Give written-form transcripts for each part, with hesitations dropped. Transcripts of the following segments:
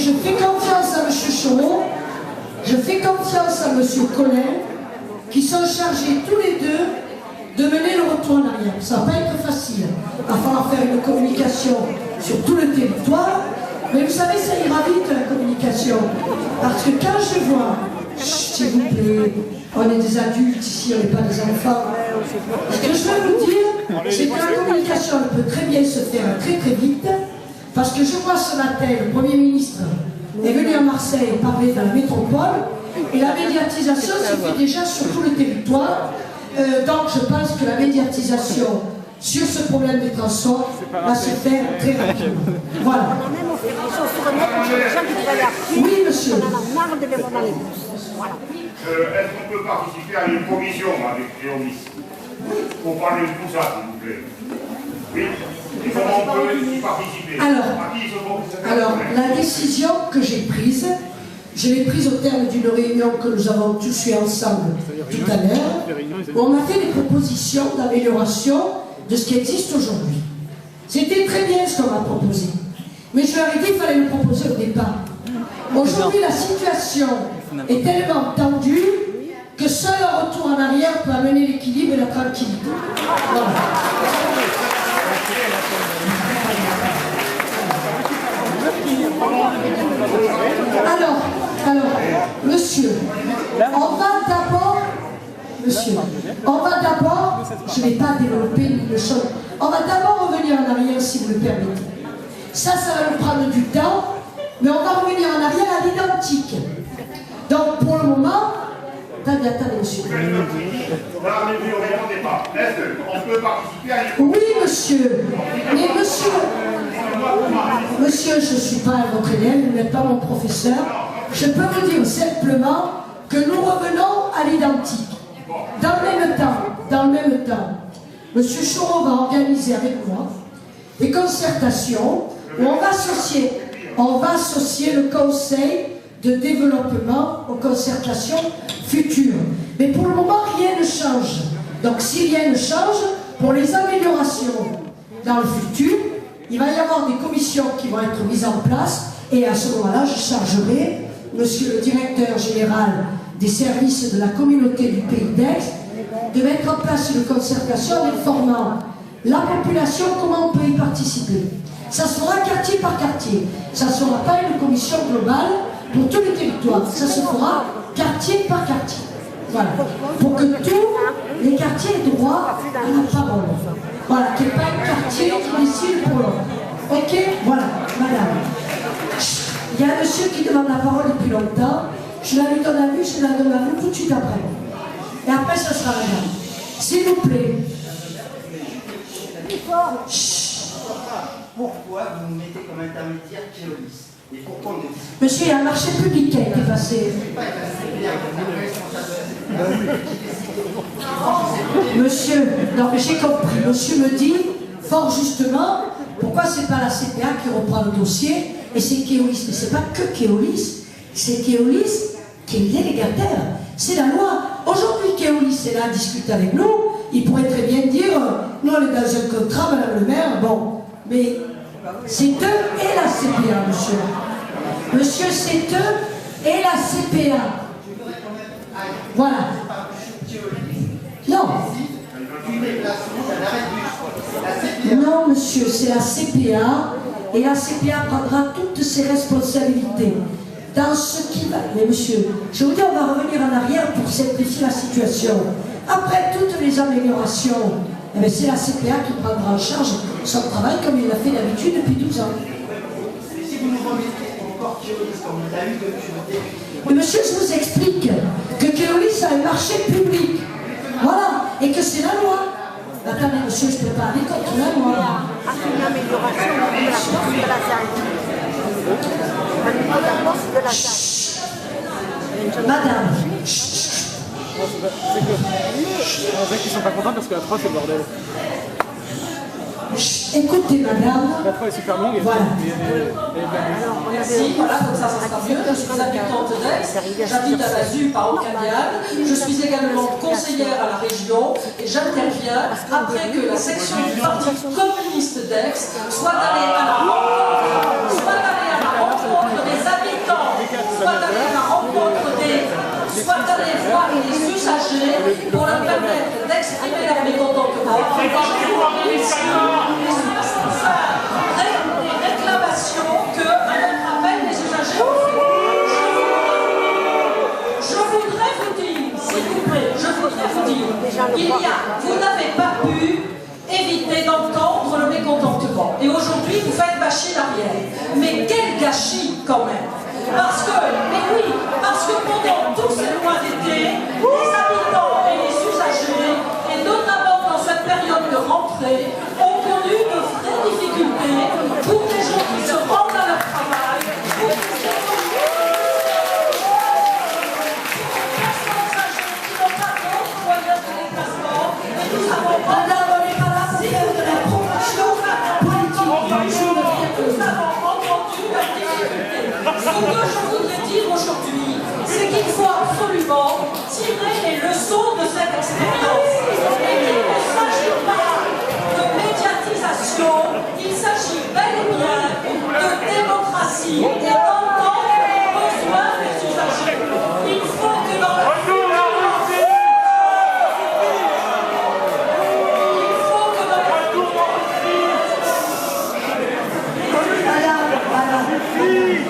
je fais confiance à M. Choron, je fais confiance à M. Collin, qui sont chargés tous les deux de mener le retour en arrière. Ça ne va pas être facile. Il va falloir faire une communication sur tout le territoire. Mais vous savez, ça ira vite la communication. Parce que quand je vois, s'il vous plaît, on est des adultes ici, on n'est pas des enfants. Ce que je veux vous dire, c'est que la communication peut très bien se faire très très vite. Parce que je vois ce matin, le Premier ministre est venu à Marseille parler de la métropole. Et la médiatisation se fait déjà sur tout le territoire. Donc je pense que la médiatisation sur ce problème des transports va se faire très rapidement. Voilà. On a même fait des choses sur le net, j'ai des gens qui travaillent à pied. Oui, monsieur. On en a marre de les voir dans les bus. Voilà. Est-ce qu'on peut participer à une commission avec Cléomis pour parler de tout ça, s'il vous plaît? Oui. Et comment on peut y participer? Alors, la décision que j'ai prise, je l'ai prise au terme d'une réunion que nous avons tous eu ensemble tout à l'heure, où on a fait des propositions d'amélioration de ce qui existe aujourd'hui. C'était très bien ce qu'on m'a proposé. Mais je leur ai dit qu'il fallait le proposer au départ. Aujourd'hui, la situation est tellement tendue que seul un retour en arrière peut amener l'équilibre et la tranquillité. Voilà. Alors, monsieur, on va d'abord, je ne vais pas développer une chose, on va d'abord revenir en arrière si vous le permettez. Ça va nous prendre du temps, mais on va revenir en arrière à l'identique. Donc pour le moment, attendez, monsieur. On peut participer à une... Oui, monsieur, mais monsieur, je ne suis pas votre élève, vous n'êtes pas mon professeur. Je peux vous dire simplement que nous revenons à l'identique. Dans le même temps, M. Choron va organiser avec moi des concertations où on va associer le conseil de développement aux concertations futures. Mais pour le moment, rien ne change. Donc si rien ne change, pour les améliorations dans le futur, il va y avoir des commissions qui vont être mises en place et à ce moment-là, je chargerai monsieur le directeur général des services de la communauté du Pays d'Aix de mettre en place une concertation en informant la population comment on peut y participer. Ça sera quartier par quartier. Ça ne sera pas une commission globale pour tous les territoires. Ça se fera quartier par quartier. Voilà. Pour que tous les quartiers aient droit à la parole. Voilà. Qu'il n'y ait pas un quartier qui décide pour l'autre. Ok? Voilà. Madame. Il y a un monsieur qui demande la parole depuis longtemps. Je la lui donne à lui, je la donne à vous tout de suite après. Et après, ce sera madame. S'il vous plaît. Pourquoi vous nous mettez comme intermédiaire Keolis? Et pourquoi on est... Monsieur, il y a un marché public qui a été passé. Monsieur, non mais j'ai compris. Monsieur me dit, fort justement, pourquoi c'est pas la CPA qui reprend le dossier et c'est Keolis. Mais c'est pas que Keolis, c'est Keolis qui est délégataire. C'est la loi. Aujourd'hui, Keolis est là à discuter avec nous. Il pourrait très bien dire, nous on est dans un contrat, madame le maire, bon, mais c'est eux et la CPA, monsieur. Monsieur, c'est eux et la CPA. Voilà. Non. Non, monsieur, c'est la CPA et la CPA prendra toutes ses responsabilités. Dans ce qui va... Mais monsieur, je vous dis, on va revenir en arrière pour simplifier la situation. Après toutes les améliorations, eh c'est la CPA qui prendra en charge son travail comme il l'a fait d'habitude depuis 12 ans. Si vous nous remettez encore Keolis comme on l'a eu depuis le début. Mais monsieur, je vous explique que Keolis a un marché public. Voilà. Et que c'est la loi. Attendez, monsieur, je ne peux pas aller contre la loi. Une amélioration de la poste de la ZAC. Au niveau de la poste de la ZAC. Madame. C'est qu'ils sont pas contents parce que la 3 c'est le bordel. Écoutez, madame. La 3 est super longue et voilà. Merci, voilà, comme ça sera mieux. Je suis habitante d'Aix, j'habite à la ZUP à Aucadial. Je suis également conseillère à la région et j'interviens après que la section du Parti communiste d'Aix soit allée à la rencontre des pour leur permettre d'exprimer leur mécontentement. Des réclamations que, à notre appel, les usagers ont fait. Je voudrais vous dire, s'il vous plaît, vous n'avez pas pu éviter d'entendre le mécontentement. Et aujourd'hui, vous faites machine arrière. Mais quel gâchis quand même. Parce que pendant tous ces mois d'été, les habitants et les usagers, et notamment dans cette période de rentrée, ont connu de vraies difficultés pour les gens qui se rendent à leur travail, pour les personnes âgées qui n'ont pas d'autres moyens de déplacement. Et nous avons Madame, on n'est pas là pour faire de la promotion politique. Nous avons entendu la difficulté. Ce que je voudrais dire aujourd'hui, c'est qu'il faut absolument tirer les leçons de cette expérience. Et qu'il ne s'agit pas de médiatisation, il s'agit bel et bien de démocratie et d'entendre les besoins des usagers. Il faut que dans la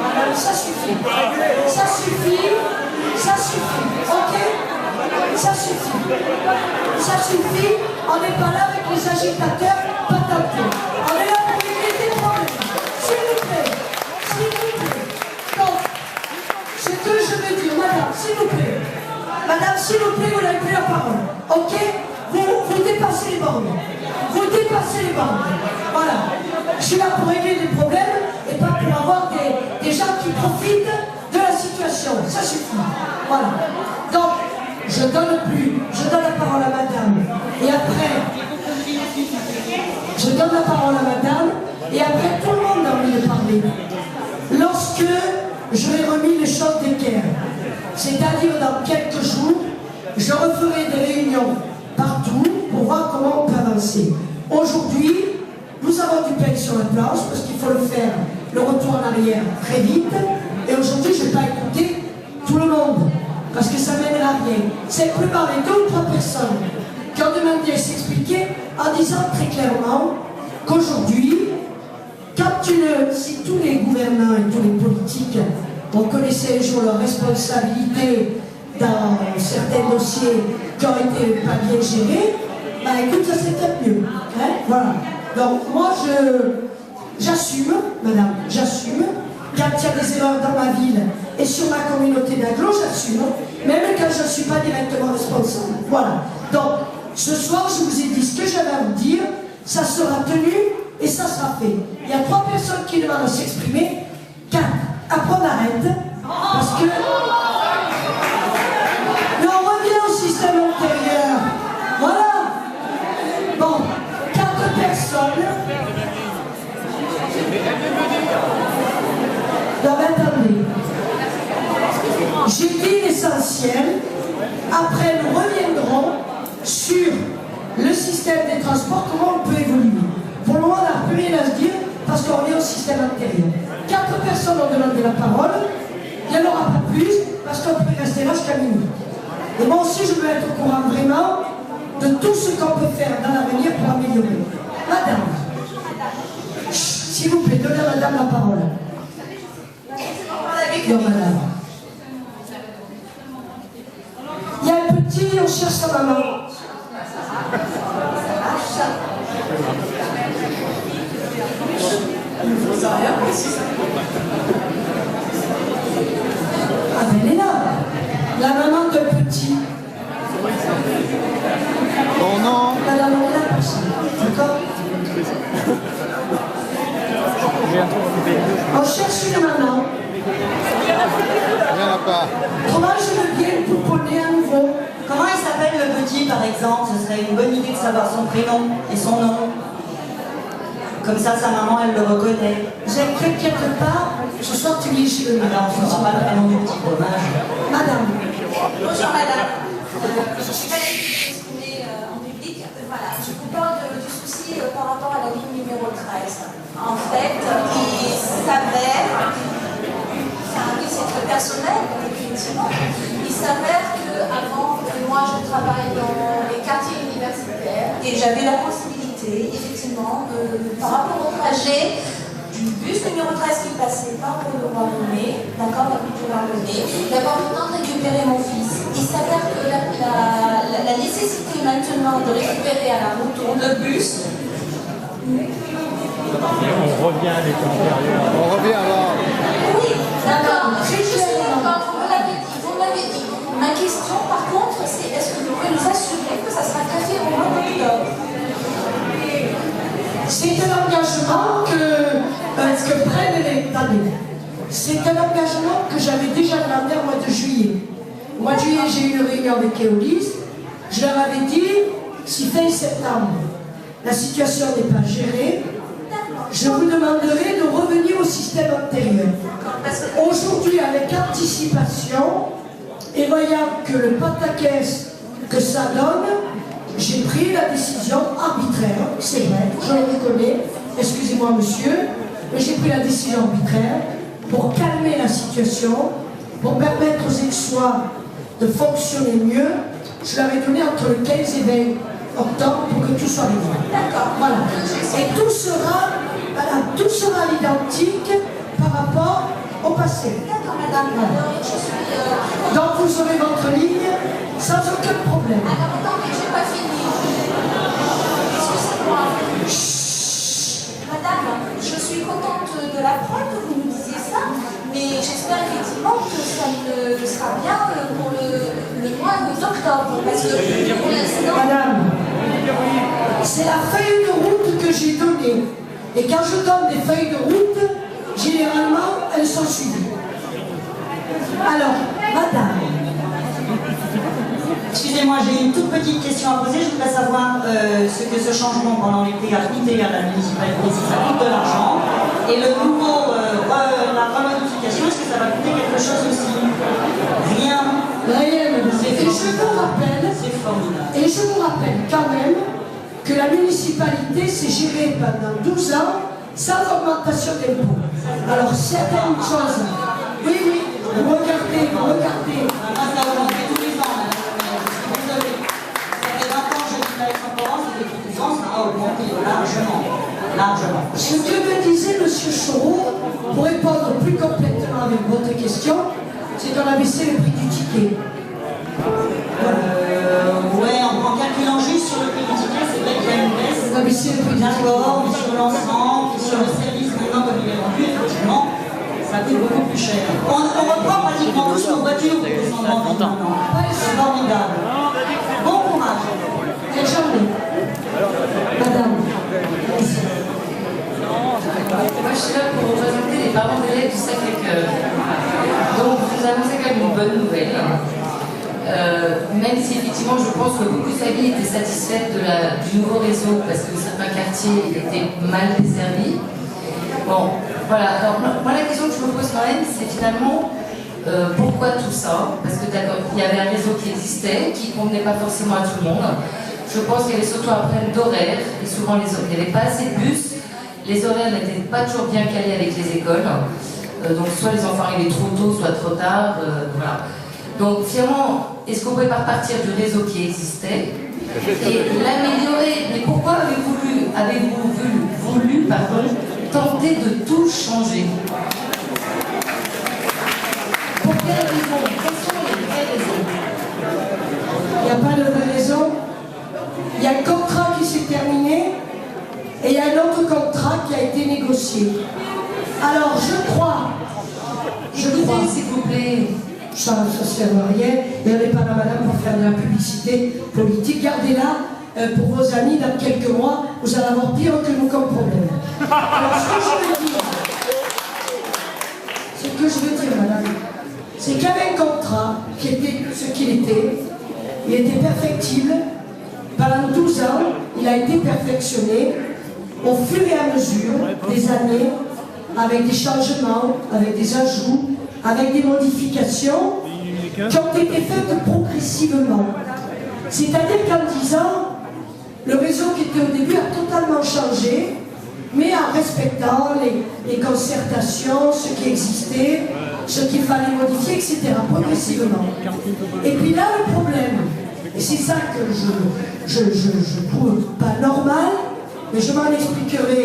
Madame, ça suffit. Ça suffit. Ça suffit. Ok? Ça suffit. Ça suffit. On n'est pas là avec les agitateurs patentés. On est là pour régler des problèmes. S'il vous plaît. S'il vous plaît. Donc, ce que je veux dire, madame, s'il vous plaît. Madame, s'il vous plaît, vous n'avez plus la parole. Ok? Vous dépassez les bornes. Vous dépassez les bornes. Voilà. Je suis là pour régler des problèmes et pas pour avoir des gens qui profitent de la situation. Ça suffit. Voilà. Donc, je donne la parole à madame. Et après, je donne la parole à madame. Et après, tout le monde a envie de parler. Lorsque j'aurai remis les choses d'équerre, c'est-à-dire dans quelques jours, je referai des réunions partout pour voir comment on peut avancer. Aujourd'hui, nous avons du pain sur la planche parce qu'il faut le faire, le retour en arrière très vite. Et aujourd'hui, je ne vais pas écouter tout le monde parce que ça ne mènera à rien. Simplement les 2 ou 3 personnes qui ont demandé à s'expliquer en disant très clairement qu'aujourd'hui, si tous les gouvernants et tous les politiques ont connaissé un jour leurs responsabilités dans certains dossiers qui ont été pas bien gérés, bah écoute, ça c'est peut-être mieux. Hein, voilà. Donc moi j'assume, madame, j'assume. Quand il y a des erreurs dans ma ville et sur ma communauté d'agglo, j'assume. Même quand je ne suis pas directement responsable. Voilà. Donc ce soir, je vous ai dit ce que j'avais à vous dire, ça sera tenu et ça sera fait. Il y a 3 personnes qui demandent à s'exprimer. 4. Après on arrête. Parce que... Mais on revient au système antérieur. Voilà. Bon, 4 personnes. Non, mais attendez. J'ai dit l'essentiel. Après, nous reviendrons sur le système des transports, comment on peut évoluer. Pour le moment, on n'a plus rien à se dire parce qu'on est au système antérieur. 4 personnes ont demandé la parole. Il n'y en aura pas plus parce qu'on peut rester là jusqu'à minuit. Et moi aussi, je veux être au courant vraiment de tout ce qu'on peut faire dans l'avenir pour améliorer. Madame, s'il vous plaît, donnez à madame la parole. Non, madame. Il y a un petit, on cherche sa maman. Ah ben elle est là. La maman d'un petit. Oh non. Madame, on est là pour ça. D'accord? On cherche une maman. Il n'y en a pas. Comment je veux bien le pouponner à nouveau? Comment il s'appelle le petit, par exemple? Ce serait une bonne idée de savoir son prénom et son nom. Comme ça, sa maman, elle le reconnaît. J'aimerais quelque part, ce soir tu lis chez le Alors, on ne saura pas le prénom du petit, dommage. Madame. Bonjour madame. Je suis allée m'exprimer en public. Voilà, je vous parle du souci par rapport à la ligne numéro 13. En fait, il s'avère, c'est un risque personnel, effectivement, il s'avère qu'avant que moi je travaille dans les quartiers universitaires et j'avais la possibilité, effectivement, par rapport au trajet du bus numéro 13 qui passait par le Roi-René, d'accord, la route du Roi-René, d'avoir le temps de récupérer mon fils. Il s'avère que la nécessité maintenant de récupérer à la route le bus. On revient à l'état antérieur. On revient alors. Oui, d'accord, je suis d'accord, vous l'avez dit. Ma question, par contre, c'est est-ce que vous pouvez nous assurer que ça sera fait au mois d'octobre? C'est un engagement que prennent les années. C'est un engagement que j'avais déjà demandé au mois de juillet. Au mois de juillet, j'ai eu une réunion avec Keolis. Je leur avais dit, si fin septembre, la situation n'est pas gérée, je vous demanderai de revenir au système antérieur. Aujourd'hui, avec anticipation, et voyant que le pataquès que ça donne, j'ai pris la décision arbitraire, c'est vrai, je le reconnais, excusez-moi monsieur, mais j'ai pris la décision arbitraire pour calmer la situation, pour permettre aux Aixois de fonctionner mieux. Je leur ai donné entre le 15 et 20 octobre pour que tout soit réglé. D'accord. Voilà. Et tout sera à l'identique par rapport au passé. D'accord, madame. Alors, je suis... Donc vous aurez votre ligne sans aucun problème. Alors, attendez, je n'ai pas fini. Excusez-moi. Madame, je suis contente de l'apprendre que vous nous disiez ça, mais j'espère effectivement que ça ne sera bien pour le mois d'octobre. Parce que pour l'instant... Madame, c'est la feuille de route que j'ai donnée. Et quand je donne des feuilles de route, généralement, elles sont suivies. Alors, madame. Excusez-moi, j'ai une toute petite question à poser. Je voudrais savoir ce que ce changement pendant l'été a coûté à la municipalité, si ça coûte de l'argent. Et le nouveau, la remodification, est-ce que ça va coûter quelque chose aussi? Rien. Rien, madame. Et je vous rappelle, c'est formidable. Et je vous rappelle quand même que la municipalité s'est gérée pendant 12 ans sans augmentation d'impôts. Alors certaines choses... Oui, oui, regardez. Moi, ça a augmenté tous les ans, madame. Désolée. Ça fait 20 ans que je suis à Aix-en-Provence, et tous les ans, ça a augmenté largement. Ce que me disait M. Chaureau, pour répondre plus complètement avec votre question, c'est qu'on a baissé le prix du ticket. Ouais, en calculant juste sur le prix du ticket, c'est vrai qu'il y a une baisse. On a baissé le prix du ticket. D'accord, mais sur l'ensemble, sur le service maintenant comme il est rendu, effectivement, ça coûte beaucoup plus cher. On reprend pratiquement tous nos voitures pour descendre en ville maintenant. C'est formidable. Bon courage. Et jamais. Madame. Moi, je suis là pour représenter les parents d'élèves du Sacré-Cœur. Donc, vous annoncez quand même une bonne nouvelle. Même si effectivement, je pense que beaucoup de familles étaient satisfaites du nouveau réseau parce que certains quartiers étaient mal desservis. Bon, voilà. Alors, moi, la question que je me pose quand même, c'est finalement pourquoi tout ça? Parce que d'accord, il y avait un réseau qui existait, qui ne convenait pas forcément à tout le monde. Je pense qu'il y avait surtout un problème d'horaire, et souvent il n'y avait pas assez de bus, les horaires n'étaient pas toujours bien calés avec les écoles, donc soit les enfants arrivaient trop tôt, soit trop tard, voilà. Donc finalement, est-ce qu'on ne pouvait pas partir du réseau qui existait et l'améliorer? Mais pourquoi avez-vous voulu tenter de tout changer? Pour quelles raisons? Quelles sont les vraies raisons? Il n'y a pas de vraie raison. Il y a un contrat qui s'est terminé et il y a un autre contrat qui a été négocié. Alors je crois, s'il vous plaît. Ça ne sert à rien. Il n'y avait pas la madame pour faire de la publicité politique. Gardez-la pour vos amis dans quelques mois. Vous allez avoir pire que nous comme problème. Alors ce que je veux dire, madame, c'est qu'il y avait un contrat qui était ce qu'il était. Il était perfectible. Pendant 12 ans, il a été perfectionné au fur et à mesure des années, avec des changements, avec des ajouts, avec des modifications qui ont été faites progressivement. C'est-à-dire qu'en 10 ans, le réseau qui était au début a totalement changé, mais en respectant les concertations, ce qui existait, ce qu'il fallait modifier, etc., progressivement. Et puis là, le problème, et c'est ça que je trouve pas normal, mais je m'en expliquerai.